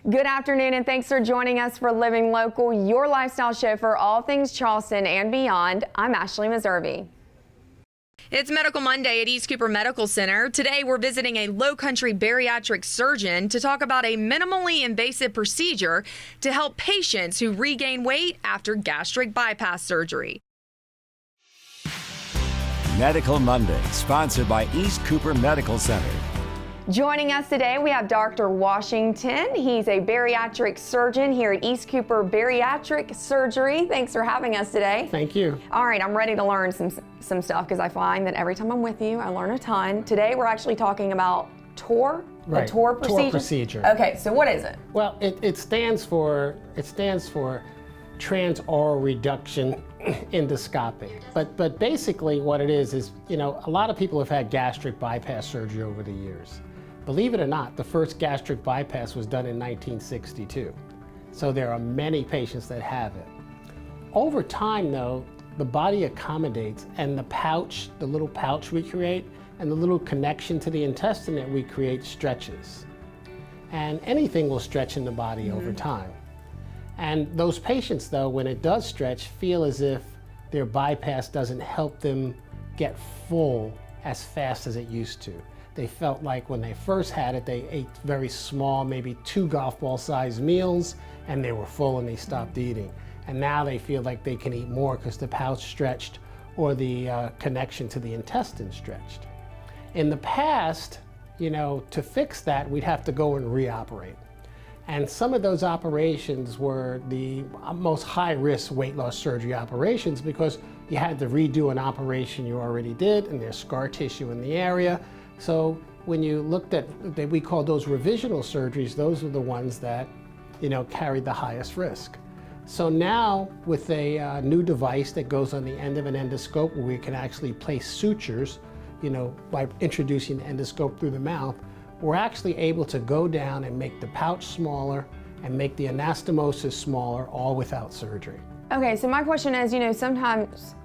Good afternoon, and thanks for joining us for Living Local, your lifestyle show for all things Charleston and beyond. I'm Ashley Meservey. It's Medical Monday at East Cooper Medical Center. Today, we're visiting a Low-Country bariatric surgeon to talk about a minimally invasive procedure to help patients who regain weight after gastric bypass surgery. Medical Monday, sponsored by East Cooper Medical Center. Joining us today, we have Dr. Washington. He's a bariatric surgeon here at East Cooper Bariatric Surgery. Thanks for having us today. Thank you. All right, I'm ready to learn some stuff because I find that every time I'm with you, I learn a ton. Today, we're actually talking about TOR, Right. a TOR procedure. TOR procedure. Okay, so what is it? Well, it stands for transoral reduction endoscopic. But basically what it is, you know, a lot of people have had gastric bypass surgery over the years. Believe it or not, the first gastric bypass was done in 1962. So there are many patients that have it. Over time though, the body accommodates, and the pouch, the little pouch we create, and the little connection to the intestine that we create stretches. And anything will stretch in the body over time. And those patients though, when it does stretch, feel as if their bypass doesn't help them get full as fast as it used to. They felt like when they first had it, they ate very small, maybe 2 golf ball sized meals, and they were full and they stopped eating. And now they feel like they can eat more because the pouch stretched or the connection to the intestine stretched. In the past, you know, to fix that, we'd have to go and reoperate. And some of those operations were the most high-risk weight loss surgery operations because you had to redo an operation you already did, and there's scar tissue in the area. So when you looked at, we call those revisional surgeries, those are the ones that, you know, carried the highest risk. So now with a new device that goes on the end of an endoscope where we can actually place sutures, you know, by introducing the endoscope through the mouth, we're actually able to go down and make the pouch smaller and make the anastomosis smaller, all without surgery. Okay, so my question is, you know, sometimes,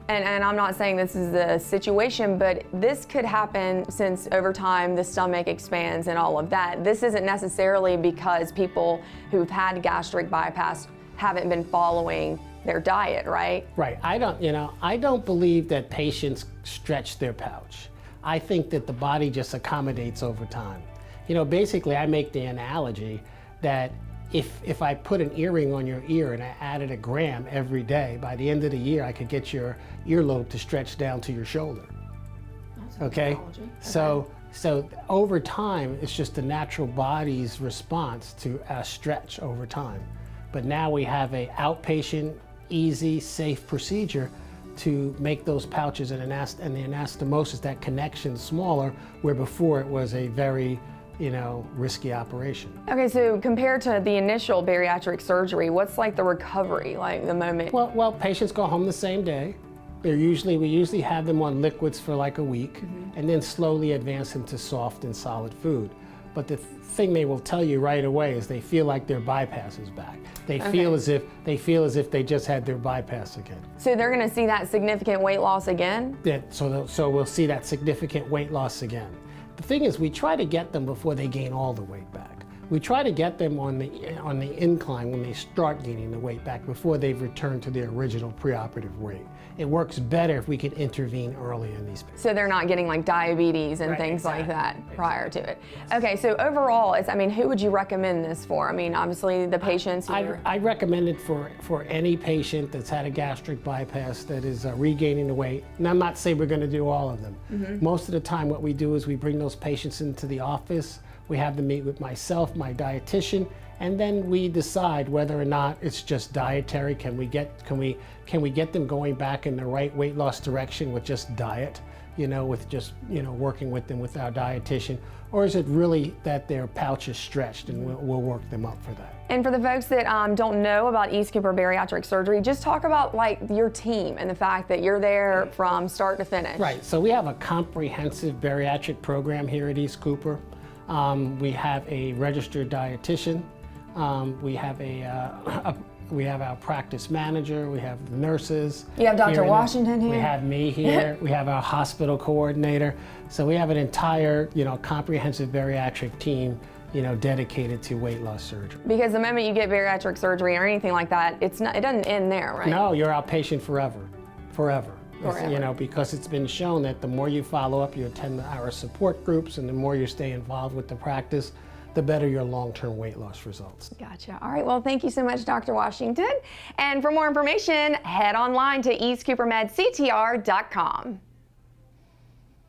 and I'm not saying this is the situation, but this could happen since over time the stomach expands and all of that. This isn't necessarily because people who've had gastric bypass haven't been following their diet, right? Right. I don't believe that patients stretch their pouch. I think that the body just accommodates over time. You know, basically I make the analogy that if I put an earring on your ear and I added 1 gram every day, by the end of the year I could get your earlobe to stretch down to your shoulder. Okay? So over time, it's just the natural body's response to a stretch over time. But now we have a outpatient, easy, safe procedure to make those pouches and the anastomosis, that connection, smaller, where before it was a very, you know, risky operation. Okay, so compared to the initial bariatric surgery, what's like the recovery, like the moment? Well, patients go home the same day. We usually have them on liquids for like a week, and then slowly advance them to soft and solid food. But the thing they will tell you right away is they feel like their bypass is back. They feel as if they just had their bypass again. So they're going to see that significant weight loss again? So we'll see that significant weight loss again. The thing is, we try to get them before they gain all the weight back. We try to get them on the incline when they start gaining the weight back before they've returned to their original preoperative weight. It works better if we can intervene early in these patients. So they're not getting like diabetes and things like that prior to it. Okay, so overall, who would you recommend this for? I mean, obviously the patients. I recommend it for any patient that's had a gastric bypass that is regaining the weight. And I'm not saying we're going to do all of them. Most of the time what we do is we bring those patients into the office. We have them meet with myself, my dietitian, and then we decide whether or not it's just dietary. Can we get them going back in the right weight loss direction with just diet, you know, with just, you know, working with them with our dietitian, or is it really that their pouch is stretched, and we'll work them up for that. And for the folks that don't know about East Cooper Bariatric Surgery, just talk about like your team and the fact that you're there from start to finish. Right, so we have a comprehensive bariatric program here at East Cooper. We have a registered dietitian. We have our practice manager. We have the nurses. You have Dr. Washington here. We have me here. We have our hospital coordinator. So we have an entire, you know, comprehensive bariatric team dedicated to weight loss surgery. Because the moment you get bariatric surgery or anything like that, it doesn't end there, right? No, you're outpatient forever. Forever. Forever. Because it's been shown that the more you follow up, you attend our support groups, and the more you stay involved with the practice, the better your long-term weight loss results. Gotcha. All right, well, thank you so much, Dr. Washington. And for more information, head online to eastcoopermedctr.com.